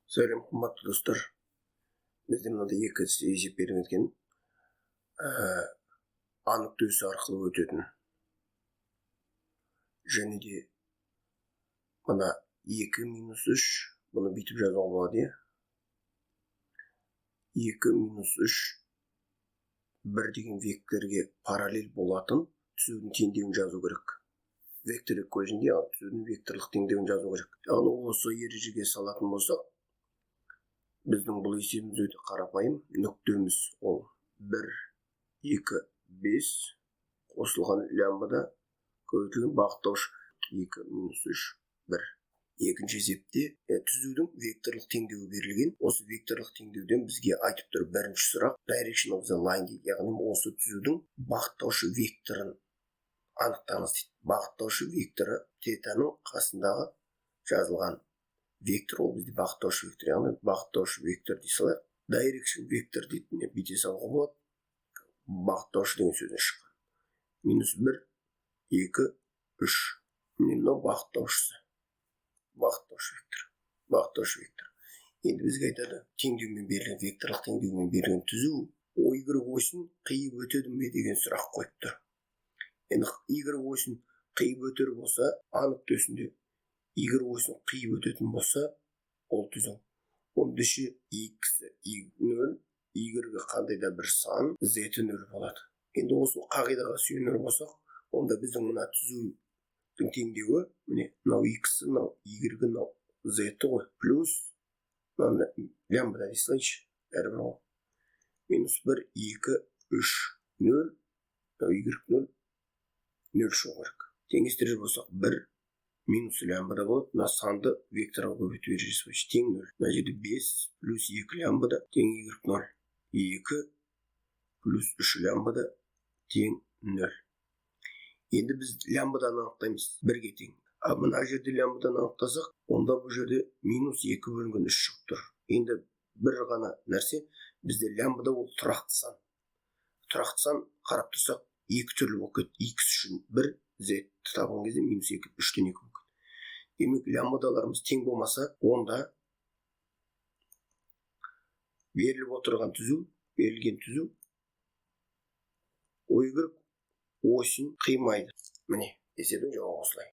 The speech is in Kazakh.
Сәлем қымбатты достар. Бізде мынандай екі есеп берген екен. Анық төсі арқылы өтетін. Және де мына 2 минус 3, бұны бүйтіп жазуға болады, иә. 2 минус 3 1 деген векторге параллель болатын түзудің теңдеуін жазу керек. Вектор көзінде түзудің векторлық теңдеуін жазу керек. Яғни осы ережеге салатын болсақ, біздің бұл есебіміз өте қарапайым. Нүктеміз ол 1, 2, 5 қосылған лямбда көбейтілген бағыттауыш 2 минус 3, 1. Екінші есепте түзудің векторлық теңдеуі берілген. Осы векторлық теңдеуден бізге айтып тұр бірінші сұрақ direction of the line дейді. Яғни осы түзудің бағыттаушы векторын анықтаңыз дейді. Бағыттаушы векторы тетаның қасындағы жазылған вектор, ол бізде бағыттаушы вектор. Яғни бағыттаушы вектор дей салайық. Direction вектор дейді, бүйте салуға болады. Бағыттаушы деген сөзден шыққан. Минус 1, 2, 3. Мынау бағыттаушысы. Бағыттаушы вектор. Бағыттаушы вектор. Енді бізге айтады, теңдеумен берілген, векторлық теңдеумен берілген түзу y осін қиып өтеді ме деген сұрақ қойып тұр. Енді y осін қиып өтер болса, анық төсінде y осін қиып өтетін болса, ол түзу. Онда ше x 0, y-ге қандай да бір сан z 0 болады. Енді осы қағидаға сүйенер болсақ, онда біздің мына түзудің теңдеуі, міне, мынау x, мынау y, мынау z ғой, плюс мына лямбда дей салайыншы, бәрібір ол. Минус 1, 2, 3, 0, y 0, 0 шығу керек. Теңестірер болсақ 1 минус лямбда болады. Мына санды векторға көбейту ережесі бойынша тең 0. Мына жерде 5 плюс 2 лямбда тең y 0. 2 плюс 3 лямбда тең 0. Енді біз лямбданы анықтаймыз, бірге тең. Мына жерде лямбданы анықтасақ, онда бұл жерде минус 2 бөлінген 3 шығып тұр. Енді бір ғана нәрсе, бізде лямбда ол тұрақты сан. Тұрақты сан қарап тұрсақ, екі түрлі болып кетті. X үшін 1, Z табылған кезде минус 2, 3-тен 2 болып кетті. Демек, лямбдаларымыз тең болмаса, онда беріліп отырған түзу, берілген түзу, y осін қимайды. Міне, есебің жауабы осылай.